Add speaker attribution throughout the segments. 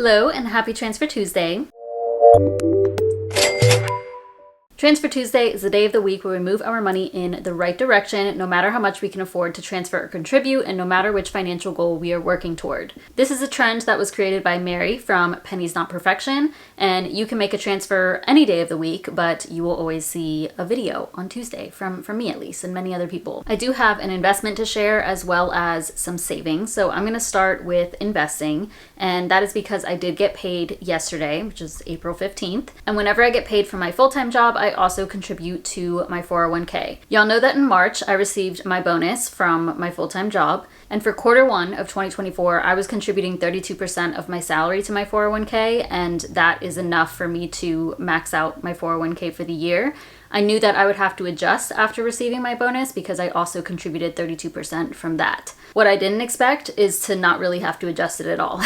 Speaker 1: Hello and happy Transfer Tuesday. Transfer Tuesday is the day of the week where we move our money in the right direction, no matter how much we can afford to transfer or contribute, and no matter which financial goal we are working toward. This is a trend that was created by Mary from Pennies Not Perfection, and you can make a transfer any day of the week, but you will always see a video on Tuesday, from me at least, and many other people. I do have an investment to share as well as some savings, so I'm going to start with investing, and that is because I did get paid yesterday, which is April 15th, and whenever I get paid from my full-time job, I also contribute to my 401k. Y'all know that in March, I received my bonus from my full-time job. And for quarter one of 2024, I was contributing 32% of my salary to my 401k, and that is enough for me to max out my 401k for the year. I knew that I would have to adjust after receiving my bonus because I also contributed 32% from that. What I didn't expect is to not really have to adjust it at all.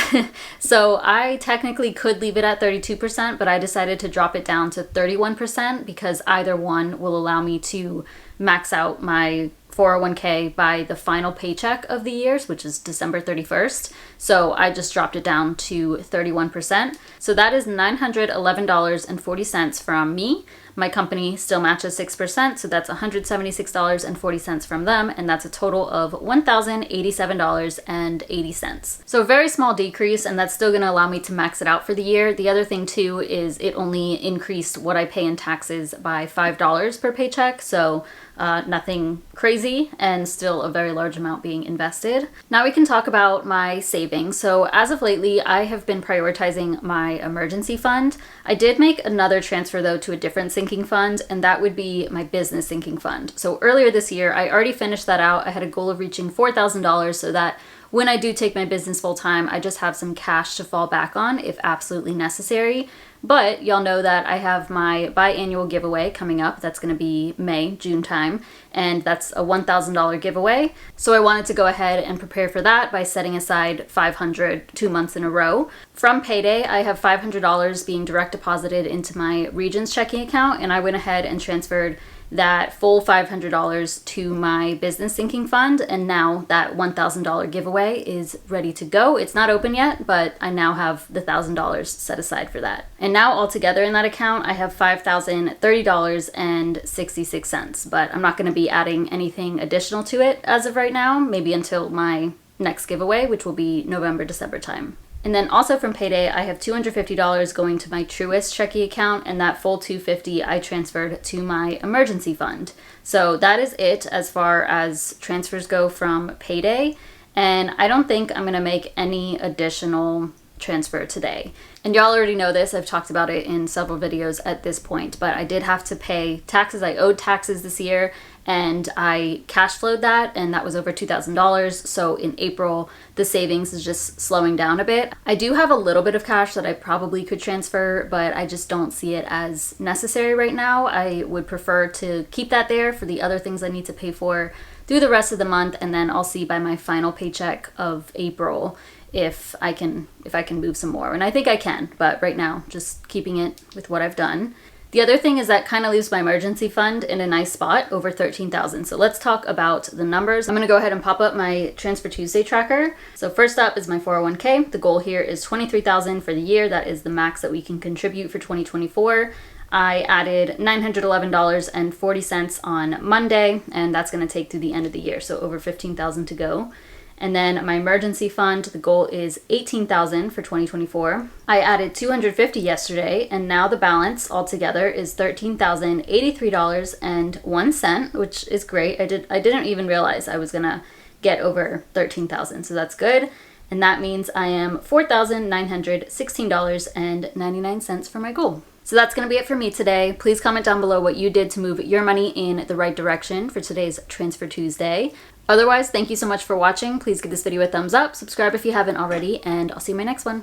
Speaker 1: So I technically could leave it at 32%, but I decided to drop it down to 31% because either one will allow me to max out my 401k by the final paycheck of the years, which is December 31st. So I just dropped it down to 31%. So that is $911.40 from me. My company still matches 6%, so that's $176.40 from them, and that's a total of $1,087.80. So a very small decrease, and that's still going to allow me to max it out for the year. The other thing too is it only increased what I pay in taxes by $5 per paycheck, so nothing crazy, and still a very large amount being invested. Now we can talk about my savings. So as of lately, I have been prioritizing my emergency fund. I did make another transfer though to a different sinking fund, and that would be my business sinking fund. So earlier this year, I already finished that out. I had a goal of reaching $4,000 so that when I do take my business full time, I just have some cash to fall back on if absolutely necessary. But y'all know that I have my biannual giveaway coming up. That's going to be June time, and that's a $1,000 giveaway. So I wanted to go ahead and prepare for that by setting aside $500 2 months in a row. From payday, I have $500 being direct deposited into my Regions checking account, and I went ahead and transferred that full $500 to my business sinking fund, and now that $1,000 giveaway is ready to go. It's not open yet, but I now have the $1,000 set aside for that. And now altogether in that account, I have $5,030.66, but I'm not going to be adding anything additional to it as of right now, maybe until my next giveaway, which will be November, December time. And then also from payday, I have $250 going to my Truist checking account, and that full $250 I transferred to my emergency fund. So that is it as far as transfers go from payday. And I don't think I'm going to make any additional transfer today. And y'all already know this, I've talked about it in several videos at this point, but I did have to pay taxes. I owed taxes this year, and I cash flowed that, and that was over $2,000. So in April, the savings is just slowing down a bit. I do have a little bit of cash that I probably could transfer, but I just don't see it as necessary right now. I would prefer to keep that there for the other things I need to pay for through the rest of the month, and then I'll see by my final paycheck of April if I can move some more. And I think I can, but right now, just keeping it with what I've done. The other thing is that kind of leaves my emergency fund in a nice spot, over $13,000. So let's talk about the numbers. I'm gonna go ahead and pop up my Transfer Tuesday tracker. So first up is my 401k. The goal here is $23,000 for the year. That is the max that we can contribute for 2024. I added $911.40 on Monday, and that's gonna take through the end of the year. So over $15,000 to go. And then my emergency fund, the goal is $18,000 for 2024. I added $250 yesterday, and now the balance altogether is $13,083.01, which is great. I didn't even realize I was gonna get over $13,000, so that's good. And that means I am $4,916.99 for my goal. So that's going to be it for me today. Please comment down below what you did to move your money in the right direction for today's Transfer Tuesday. Otherwise, thank you so much for watching. Please give this video a thumbs up, subscribe if you haven't already, and I'll see you in my next one.